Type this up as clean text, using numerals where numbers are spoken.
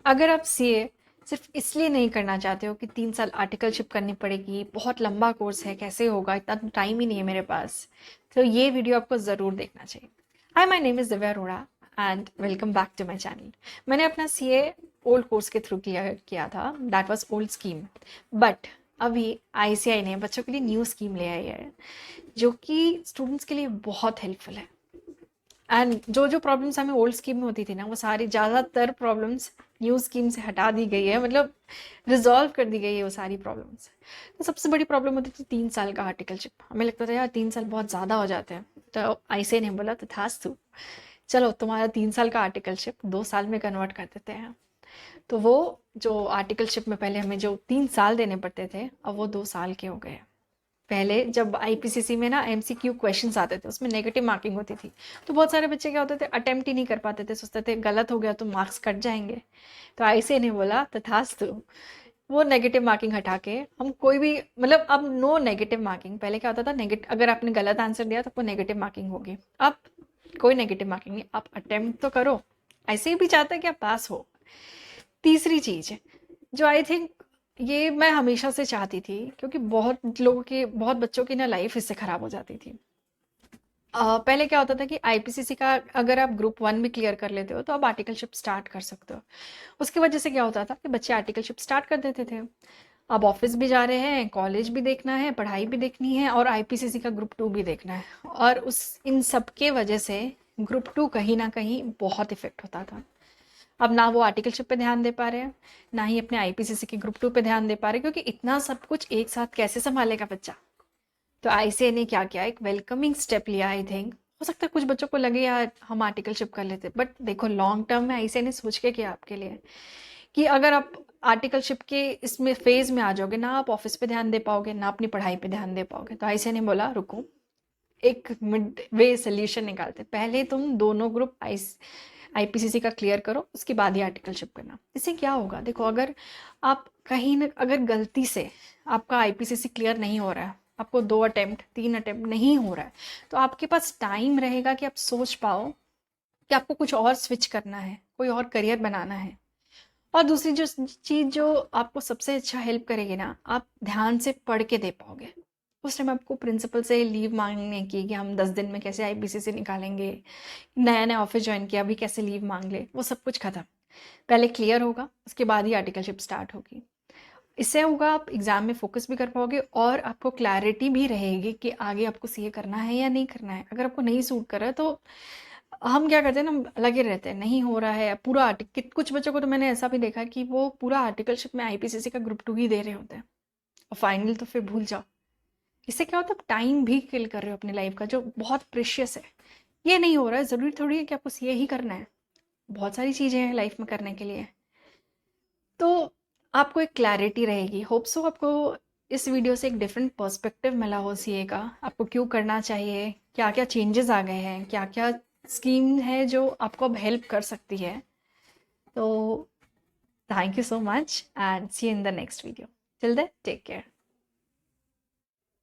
अगर आप सीए सिर्फ इसलिए नहीं करना चाहते हो कि 3 साल आर्टिकलशिप करनी पड़ेगी, बहुत लंबा कोर्स है, कैसे होगा, इतना टाइम ही नहीं है मेरे पास, तो ये वीडियो आपको ज़रूर देखना चाहिए। Hi, my name is Divya Arora and welcome back to my channel. मैंने अपना सीए ओल्ड कोर्स के थ्रू किया था, that was old scheme. But अभी आईसीआई ने बच्चों के लिए न्यू स्कीम ले आई है जो कि स्टूडेंट्स के लिए बहुत हेल्पफुल है। एंड जो जो प्रॉब्लम्स हमें ओल्ड स्कीम में होती थी ना, वो सारी ज़्यादातर प्रॉब्लम्स न्यू स्कीम से हटा दी गई है, मतलब रिजॉल्व कर दी गई है वो सारी प्रॉब्लम्स। तो सबसे बड़ी प्रॉब्लम होती थी 3 साल का आर्टिकलशिप। हमें लगता था यार 3 साल बहुत ज़्यादा हो जाते हैं, तो आईसीए ने बोला तथास्तु, चलो तुम्हारा 3 साल का आर्टिकलशिप 2 साल में कन्वर्ट कर देते हैं। तो वो जो आर्टिकलशिप में पहले हमें जो 3 साल देने पड़ते थे, अब वो 2 साल के हो गए। पहले जब आईपीसीसी में ना एमसीक्यू क्वेश्चंस आते थे, उसमें नेगेटिव मार्किंग होती थी, तो बहुत सारे बच्चे क्या होते थे, अटेम्प्ट ही नहीं कर पाते थे, सोचते थे गलत हो गया तो मार्क्स कट जाएंगे। तो आईसीए ने बोला तथास्तु, वो नेगेटिव मार्किंग हटा के हम कोई भी, मतलब अब नो नेगेटिव मार्किंग। पहले क्या होता था, नेगेटिव अगर आपने गलत आंसर दिया तो आपको नेगेटिव मार्किंग होगी। अब कोई नेगेटिव मार्किंग नहीं, आप अटेम्प्ट तो करो, ऐसे ही भी चाहता है कि आप पास हो। तीसरी चीज जो आई थिंक ये मैं हमेशा से चाहती थी, क्योंकि बहुत बच्चों की ना लाइफ इससे ख़राब हो जाती थी। पहले क्या होता था कि आईपीसीसी का अगर आप ग्रुप 1 भी क्लियर कर लेते हो तो आप आर्टिकलशिप स्टार्ट कर सकते हो। उसकी वजह से क्या होता था कि बच्चे आर्टिकलशिप स्टार्ट कर देते थे। अब ऑफिस भी जा रहे हैं, कॉलेज भी देखना है, पढ़ाई भी देखनी है, और आईपीसीसी का ग्रुप 2 भी देखना है, और उस इन सब के वजह से ग्रुप 2 कहीं ना कहीं बहुत इफेक्ट होता था। अब ना वो आर्टिकलशिप पे ध्यान दे पा रहे हैं, ना ही अपने आईपीसीसी के ग्रुप 2 पे ध्यान दे पा रहे हैं, क्योंकि इतना सब कुछ एक साथ कैसे संभालेगा बच्चा। तो आईसीए ने क्या किया, एक वेलकमिंग स्टेप लिया। आई थिंक हो सकता है कुछ बच्चों को लगे यार हम आर्टिकलशिप कर लेते, बट देखो लॉन्ग टर्म में आईसीए ने सोच के किया आपके लिए कि अगर आप आर्टिकलशिप के इसमें फेज में आ जाओगे ना, आप ऑफिस पे ध्यान दे पाओगे ना अपनी पढ़ाई पे ध्यान दे पाओगे। तो आईसीए ने बोला रुको, एक मिड वे सोल्यूशन निकालते, पहले तुम दोनों ग्रुप आईपीसीसी का क्लियर करो, उसके बाद ही आर्टिकलशिप करना। इससे क्या होगा, देखो अगर आप कहीं न अगर गलती से आपका आईपीसीसी क्लियर नहीं हो रहा है, आपको 2 अटेम्प्ट 3 अटेम्प्ट नहीं हो रहा है, तो आपके पास टाइम रहेगा कि आप सोच पाओ कि आपको कुछ और स्विच करना है, कोई और करियर बनाना है। और दूसरी जो चीज़ जो आपको सबसे अच्छा हेल्प करेगी ना, आप ध्यान से पढ़ के दे पाओगे। उस टाइम आपको प्रिंसिपल से लीव मांगने की कि हम 10 दिन में कैसे आईपीसीसी निकालेंगे, नया नया ऑफिस ज्वाइन किया अभी कैसे लीव मांग ले, वो सब कुछ खत्म। पहले क्लियर होगा, उसके बाद ही आर्टिकलशिप स्टार्ट होगी। इससे होगा आप एग्जाम में फोकस भी कर पाओगे, और आपको क्लैरिटी भी रहेगी कि आगे आपको सीए करना है या नहीं करना है। अगर आपको नहीं सूट कर रहा है तो हम क्या करते हैं ना, लगे रहते हैं नहीं हो रहा है पूरा आर्टिकल। कुछ बच्चों को तो मैंने ऐसा भी देखा कि वो पूरा आर्टिकलशिप में आईपीसीसी का ग्रुप 2 ही दे रहे होते हैं, और फाइनल तो फिर भूल जाओ। इससे क्या होता है, टाइम भी किल कर रहे हो अपने लाइफ का जो बहुत प्रेशियस है। ये नहीं हो रहा है, ज़रूरी थोड़ी है कि आपको सीए ही करना है, बहुत सारी चीज़ें हैं लाइफ में करने के लिए। तो आपको एक क्लैरिटी रहेगी। होप सो आपको इस वीडियो से एक डिफरेंट पर्सपेक्टिव मिला हो सीए का, आपको क्यों करना चाहिए, क्या क्या चेंजेस आ गए हैं, क्या क्या स्कीम है जो आपको अब हेल्प कर सकती है। तो thank you so much and see you in the next video. Till then take care.